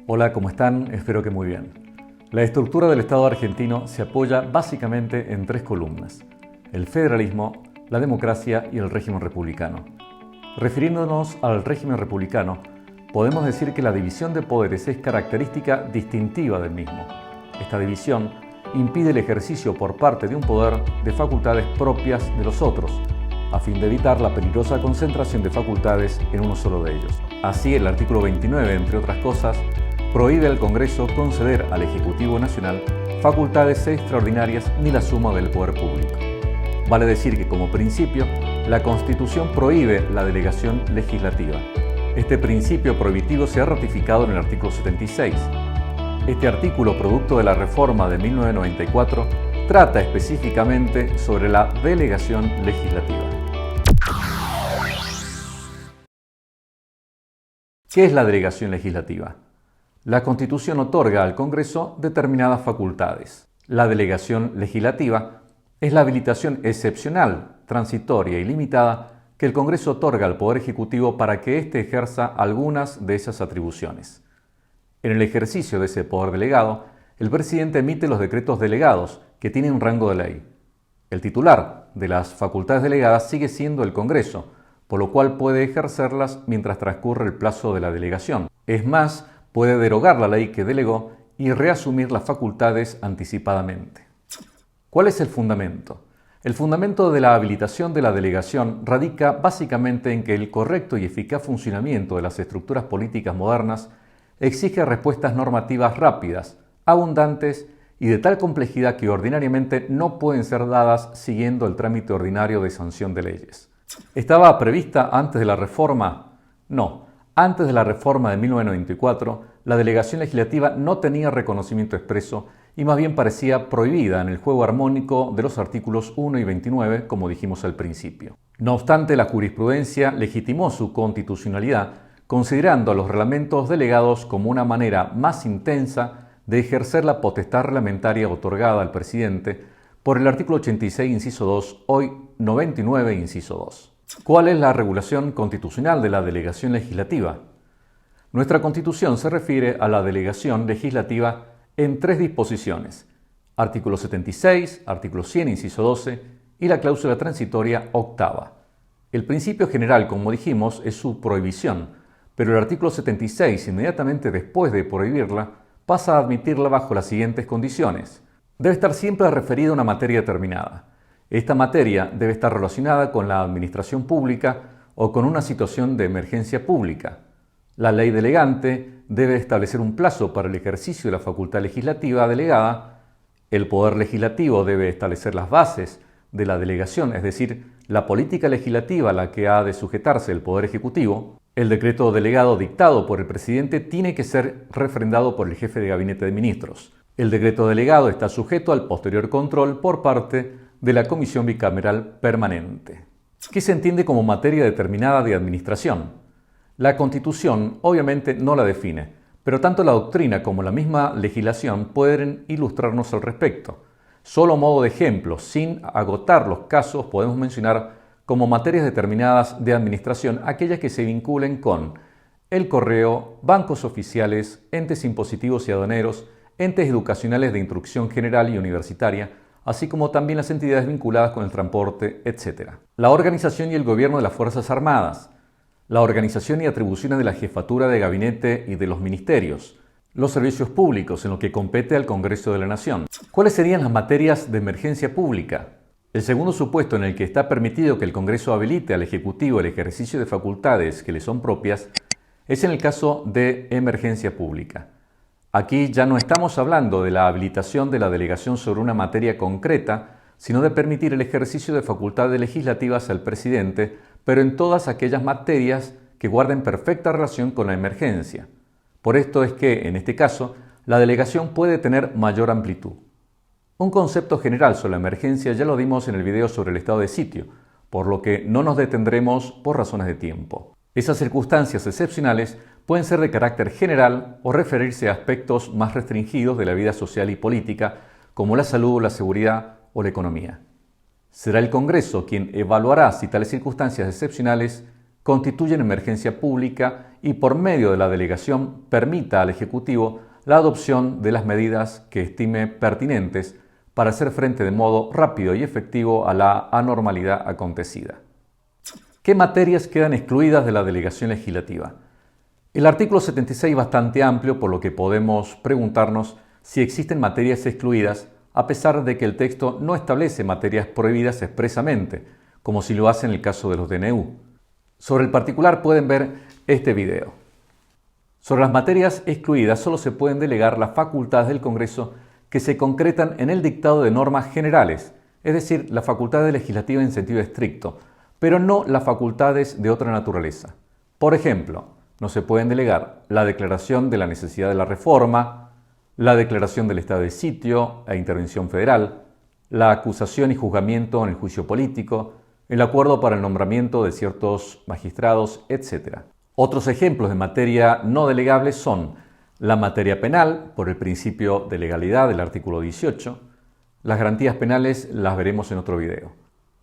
Hola, ¿cómo están? Espero que muy bien. La estructura del Estado argentino se apoya básicamente en tres columnas: el federalismo, la democracia y el régimen republicano. Refiriéndonos al régimen republicano, podemos decir que la división de poderes es característica distintiva del mismo. Esta división impide el ejercicio por parte de un poder de facultades propias de los otros, a fin de evitar la peligrosa concentración de facultades en uno solo de ellos. Así, el artículo 29, entre otras cosas, prohíbe al Congreso conceder al Ejecutivo Nacional facultades extraordinarias ni la suma del poder público. Vale decir que, como principio, la Constitución prohíbe la delegación legislativa. Este principio prohibitivo se ha ratificado en el artículo 76. Este artículo, producto de la reforma de 1994, trata específicamente sobre la delegación legislativa. ¿Qué es la delegación legislativa? La Constitución otorga al Congreso determinadas facultades. La delegación legislativa es la habilitación excepcional, transitoria y limitada que el Congreso otorga al Poder Ejecutivo para que éste ejerza algunas de esas atribuciones. En el ejercicio de ese poder delegado, el presidente emite los decretos delegados, que tienen rango de ley. El titular de las facultades delegadas sigue siendo el Congreso, por lo cual puede ejercerlas mientras transcurre el plazo de la delegación. Es más, puede derogar la ley que delegó y reasumir las facultades anticipadamente. ¿Cuál es el fundamento? El fundamento de la habilitación de la delegación radica básicamente en que el correcto y eficaz funcionamiento de las estructuras políticas modernas exige respuestas normativas rápidas, abundantes y de tal complejidad que ordinariamente no pueden ser dadas siguiendo el trámite ordinario de sanción de leyes. ¿Estaba prevista antes de la reforma? No. Antes de la reforma de 1994, la delegación legislativa no tenía reconocimiento expreso y más bien parecía prohibida en el juego armónico de los artículos 1 y 29, como dijimos al principio. No obstante, la jurisprudencia legitimó su constitucionalidad, considerando a los reglamentos delegados como una manera más intensa de ejercer la potestad reglamentaria otorgada al presidente por el artículo 86, inciso 2, hoy 99, inciso 2. ¿Cuál es la regulación constitucional de la delegación legislativa? Nuestra Constitución se refiere a la delegación legislativa en tres disposiciones: artículo 76, artículo 100, inciso 12 y la cláusula transitoria octava. El principio general, como dijimos, es su prohibición, pero el artículo 76, inmediatamente después de prohibirla, pasa a admitirla bajo las siguientes condiciones. Debe estar siempre referida a una materia determinada. Esta materia debe estar relacionada con la administración pública o con una situación de emergencia pública. La ley delegante debe establecer un plazo para el ejercicio de la facultad legislativa delegada. El Poder Legislativo debe establecer las bases de la delegación, es decir, la política legislativa a la que ha de sujetarse el Poder Ejecutivo. El decreto delegado dictado por el presidente tiene que ser refrendado por el jefe de gabinete de ministros. El decreto delegado está sujeto al posterior control por parte de la Comisión Bicameral Permanente. ¿Qué se entiende como materia determinada de administración? La Constitución obviamente no la define, pero tanto la doctrina como la misma legislación pueden ilustrarnos al respecto. Solo a modo de ejemplo, sin agotar los casos, podemos mencionar como materias determinadas de administración aquellas que se vinculen con el correo, bancos oficiales, entes impositivos y aduaneros, entes educacionales de instrucción general y universitaria, así como también las entidades vinculadas con el transporte, etc. La organización y el gobierno de las Fuerzas Armadas, la organización y atribuciones de la jefatura de gabinete y de los ministerios, los servicios públicos en lo que compete al Congreso de la Nación. ¿Cuáles serían las materias de emergencia pública? El segundo supuesto en el que está permitido que el Congreso habilite al Ejecutivo el ejercicio de facultades que le son propias es en el caso de emergencia pública. Aquí ya no estamos hablando de la habilitación de la delegación sobre una materia concreta, sino de permitir el ejercicio de facultades legislativas al presidente, pero en todas aquellas materias que guarden perfecta relación con la emergencia. Por esto es que, en este caso, la delegación puede tener mayor amplitud. Un concepto general sobre la emergencia ya lo dimos en el video sobre el estado de sitio, por lo que no nos detendremos por razones de tiempo. Esas circunstancias excepcionales pueden ser de carácter general o referirse a aspectos más restringidos de la vida social y política, como la salud, la seguridad o la economía. Será el Congreso quien evaluará si tales circunstancias excepcionales constituyen emergencia pública y por medio de la delegación permita al Ejecutivo la adopción de las medidas que estime pertinentes para hacer frente de modo rápido y efectivo a la anormalidad acontecida. ¿Qué materias quedan excluidas de la delegación legislativa? El artículo 76 es bastante amplio, por lo que podemos preguntarnos si existen materias excluidas, a pesar de que el texto no establece materias prohibidas expresamente, como si lo hace en el caso de los DNU. Sobre el particular pueden ver este video. Sobre las materias excluidas solo se pueden delegar las facultades del Congreso que se concretan en el dictado de normas generales, es decir, las facultades legislativas en sentido estricto, pero no las facultades de otra naturaleza. Por ejemplo, no se pueden delegar la declaración de la necesidad de la reforma, la declaración del estado de sitio e intervención federal, la acusación y juzgamiento en el juicio político, el acuerdo para el nombramiento de ciertos magistrados, etc. Otros ejemplos de materia no delegable son la materia penal, por el principio de legalidad del artículo 18. Las garantías penales las veremos en otro video.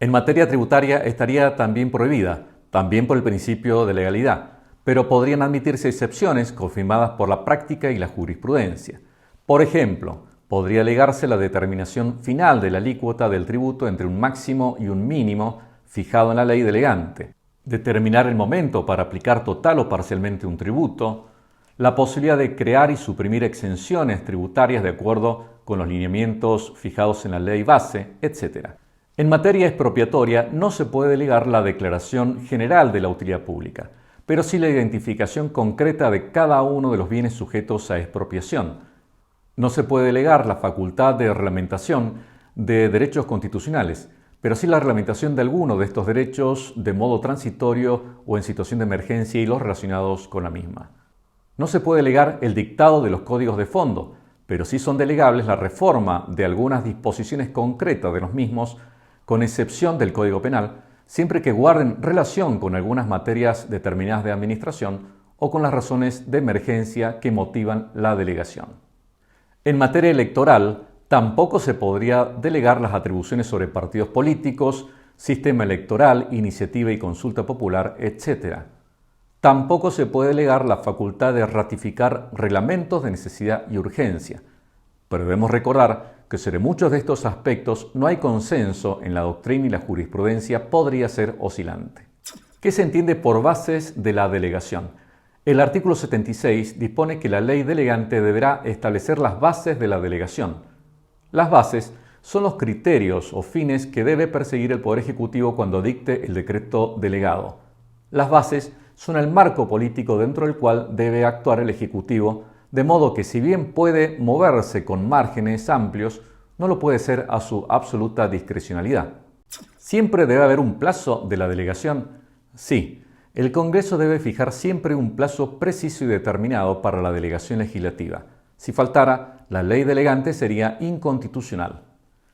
En materia tributaria estaría también prohibida, también por el principio de legalidad, pero podrían admitirse excepciones confirmadas por la práctica y la jurisprudencia. Por ejemplo, podría alegarse la determinación final de la alícuota del tributo entre un máximo y un mínimo fijado en la ley delegante, determinar el momento para aplicar total o parcialmente un tributo, la posibilidad de crear y suprimir exenciones tributarias de acuerdo con los lineamientos fijados en la ley base, etc. En materia expropiatoria no se puede delegar la declaración general de la utilidad pública, pero sí la identificación concreta de cada uno de los bienes sujetos a expropiación. No se puede delegar la facultad de reglamentación de derechos constitucionales, pero sí la reglamentación de alguno de estos derechos de modo transitorio o en situación de emergencia y los relacionados con la misma. No se puede delegar el dictado de los códigos de fondo, pero sí son delegables la reforma de algunas disposiciones concretas de los mismos, con excepción del Código Penal, siempre que guarden relación con algunas materias determinadas de administración o con las razones de emergencia que motivan la delegación. En materia electoral, tampoco se podría delegar las atribuciones sobre partidos políticos, sistema electoral, iniciativa y consulta popular, etc. Tampoco se puede delegar la facultad de ratificar reglamentos de necesidad y urgencia. Pero debemos recordar que sobre muchos de estos aspectos no hay consenso en la doctrina y la jurisprudencia podría ser oscilante. ¿Qué se entiende por bases de la delegación? El artículo 76 dispone que la ley delegante deberá establecer las bases de la delegación. Las bases son los criterios o fines que debe perseguir el Poder Ejecutivo cuando dicte el decreto delegado. Las bases son el marco político dentro del cual debe actuar el Ejecutivo, de modo que si bien puede moverse con márgenes amplios, no lo puede ser a su absoluta discrecionalidad. ¿Siempre debe haber un plazo de la delegación? Sí. El Congreso debe fijar siempre un plazo preciso y determinado para la delegación legislativa. Si faltara, la ley delegante sería inconstitucional.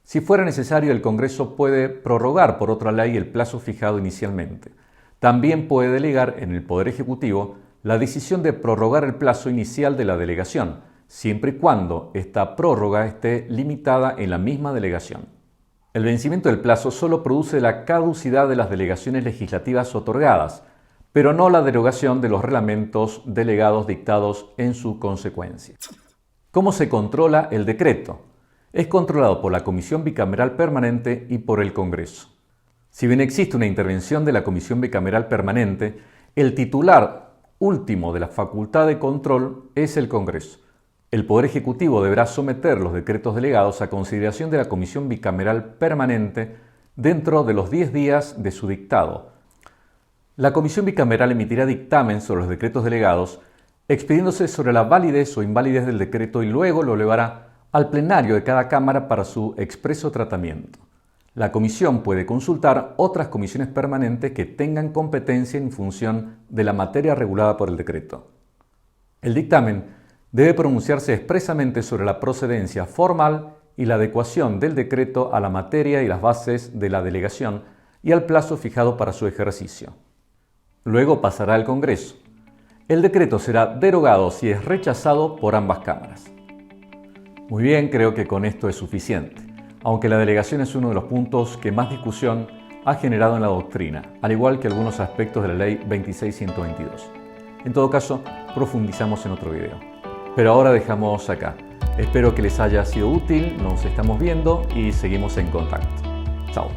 Si fuera necesario, el Congreso puede prorrogar por otra ley el plazo fijado inicialmente. También puede delegar en el Poder Ejecutivo la decisión de prorrogar el plazo inicial de la delegación, siempre y cuando esta prórroga esté limitada en la misma delegación. El vencimiento del plazo solo produce la caducidad de las delegaciones legislativas otorgadas, pero no la derogación de los reglamentos delegados dictados en su consecuencia. ¿Cómo se controla el decreto? Es controlado por la Comisión Bicameral Permanente y por el Congreso. Si bien existe una intervención de la Comisión Bicameral Permanente, el titular último de la facultad de control es el Congreso. El Poder Ejecutivo deberá someter los decretos delegados a consideración de la Comisión Bicameral Permanente dentro de los 10 días de su dictado. La Comisión Bicameral emitirá dictamen sobre los decretos delegados, expidiéndose sobre la validez o invalidez del decreto y luego lo elevará al plenario de cada Cámara para su expreso tratamiento. La Comisión puede consultar otras comisiones permanentes que tengan competencia en función de la materia regulada por el decreto. El dictamen debe pronunciarse expresamente sobre la procedencia formal y la adecuación del decreto a la materia y las bases de la delegación y al plazo fijado para su ejercicio. Luego pasará al Congreso. El decreto será derogado si es rechazado por ambas cámaras. Muy bien, creo que con esto es suficiente. Aunque la delegación es uno de los puntos que más discusión ha generado en la doctrina, al igual que algunos aspectos de la Ley 26122. En todo caso, profundizamos en otro video. Pero ahora dejamos acá. Espero que les haya sido útil, nos estamos viendo y seguimos en contacto. Chao.